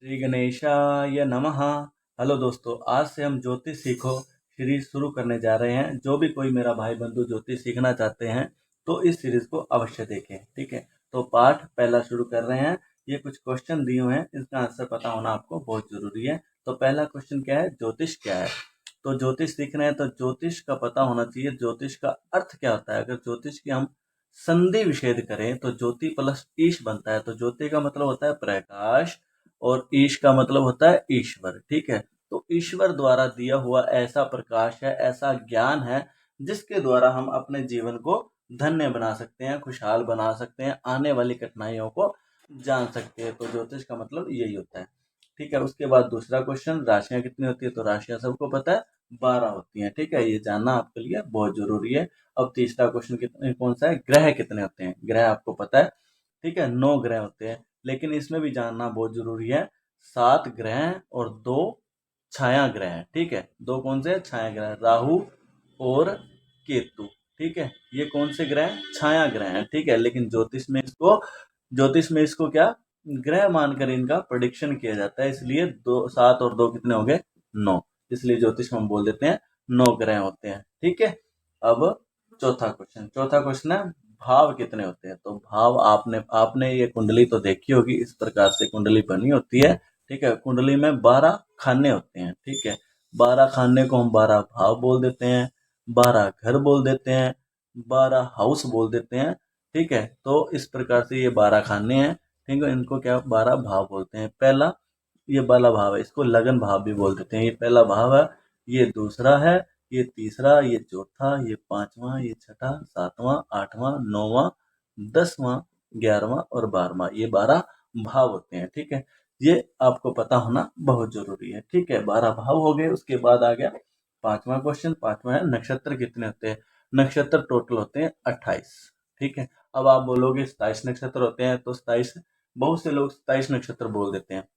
श्री गणेशाय नमः। हेलो दोस्तों, आज से हम ज्योतिष सीखो सीरीज शुरू करने जा रहे हैं। जो भी कोई मेरा भाई बंधु ज्योतिष सीखना चाहते हैं तो इस सीरीज को अवश्य देखें। ठीक है, तो पाठ पहला शुरू कर रहे हैं। ये कुछ क्वेश्चन दिए हुए हैं, इसका आंसर पता होना आपको बहुत जरूरी है। तो पहला क्वेश्चन क्या है, ज्योतिष क्या है। तो ज्योतिष सीख रहे हैं तो ज्योतिष का पता होना चाहिए। ज्योतिष का अर्थ क्या होता है। अगर ज्योतिष की हम संधि विच्छेद करें तो ज्योति प्लस ईश बनता है। तो ज्योति का मतलब होता है प्रकाश और ईश का मतलब होता है ईश्वर। ठीक है, तो ईश्वर द्वारा दिया हुआ ऐसा प्रकाश है, ऐसा ज्ञान है जिसके द्वारा हम अपने जीवन को धन्य बना सकते हैं, खुशहाल बना सकते हैं, आने वाली कठिनाइयों को जान सकते हैं। तो ज्योतिष का मतलब यही होता है। ठीक है, उसके बाद दूसरा क्वेश्चन, राशियां कितनी होती है। तो राशियां सबको पता है 12 होती हैं। ठीक है, ये जानना आपके लिए बहुत जरूरी है। अब तीसरा क्वेश्चन कितने कौन सा है, ग्रह कितने होते हैं। ग्रह आपको पता है। ठीक है, 9 ग्रह होते हैं, लेकिन इसमें भी जानना बहुत जरूरी है। 7 ग्रह और 2 छाया ग्रह हैं। ठीक है, 2 कौन से छाया ग्रह, राहु और केतु। ठीक है, ये कौन से ग्रह हैं, छाया ग्रह हैं। ठीक है, लेकिन ज्योतिष में इसको क्या ग्रह मानकर इनका प्रेडिक्शन किया जाता है। इसलिए 7 और 2 कितने हो गए, 9। इसलिए ज्योतिष में हम बोल देते हैं 9 ग्रह होते हैं। ठीक है, अब चौथा क्वेश्चन है, भाव कितने होते हैं। तो भाव आपने आपने ये कुंडली तो देखी होगी, इस प्रकार से कुंडली बनी होती है। ठीक है, कुंडली में 12 खाने होते हैं। ठीक है, 12 खाने को हम 12 भाव बोल देते हैं, 12 घर बोल देते हैं, 12 हाउस बोल देते हैं। ठीक है, तो इस प्रकार से ये 12 खाने हैं। ठीक है, इनको क्या 12 भाव बोलते हैं। पहला ये पहला भाव है, इसको लगन भाव भी बोल देते हैं। ये पहला भाव है, ये दूसरा है, ये तीसरा, ये चौथा, ये पांचवा, ये छठा, सातवां, आठवां, नौवां, 10वां, 11वां और 12वां, ये 12 भाव होते हैं। ठीक है, ये आपको पता होना बहुत जरूरी है। ठीक है, 12 भाव हो गए। उसके बाद आ गया पांचवा क्वेश्चन। पांचवा है, नक्षत्र कितने होते हैं। नक्षत्र टोटल होते हैं 28। ठीक है, अब आप बोलोगे 27 नक्षत्र होते हैं। तो 27, बहुत से लोग 27 नक्षत्र बोल देते हैं,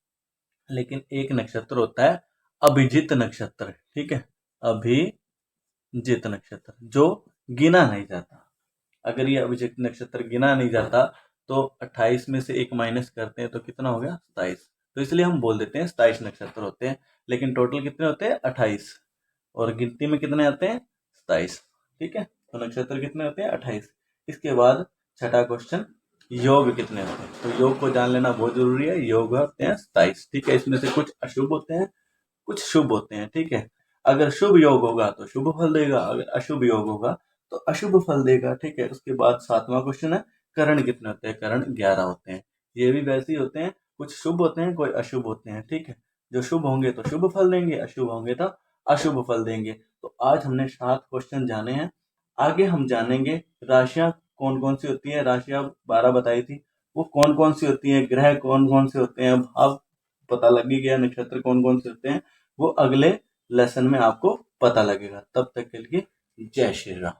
लेकिन एक नक्षत्र होता है अभिजित नक्षत्र। ठीक है, अभिजित नक्षत्र जो गिना नहीं जाता। अगर ये अभिजित नक्षत्र गिना नहीं जाता तो 28 में से एक माइनस करते हैं तो कितना हो गया, 27। तो इसलिए हम बोल देते हैं 27 नक्षत्र होते हैं, लेकिन टोटल कितने होते हैं 28, और गिनती में कितने आते हैं 27। ठीक है, तो नक्षत्र कितने होते हैं 28। इसके बाद छठा क्वेश्चन, योग कितने होते हैं। तो योग को जान लेना बहुत जरूरी है। योग होते हैं 27। ठीक है, इसमें से कुछ अशुभ होते हैं, कुछ शुभ होते हैं। ठीक है, अगर शुभ योग होगा तो शुभ फल देगा, अगर अशुभ योग होगा तो अशुभ फल देगा। ठीक है, उसके बाद सातवां क्वेश्चन है, करण कितने होते हैं। करण 11 होते हैं। ये भी वैसे ही होते हैं, कुछ शुभ होते हैं, कोई अशुभ होते हैं। ठीक है, जो शुभ होंगे तो शुभ फल देंगे, अशुभ होंगे तो अशुभ फल देंगे। तो आज हमने 7 क्वेश्चन जाने हैं। आगे हम जानेंगे राशियां कौन कौन सी होती हैं। राशियां 12 बताई थी, वो कौन कौन सी होती हैं, ग्रह कौन कौन से होते हैं, भाव पता लग ही गया, नक्षत्र कौन कौन से होते हैं, वो अगले लेसन में आपको पता लगेगा। तब तक के लिए जय श्री राम।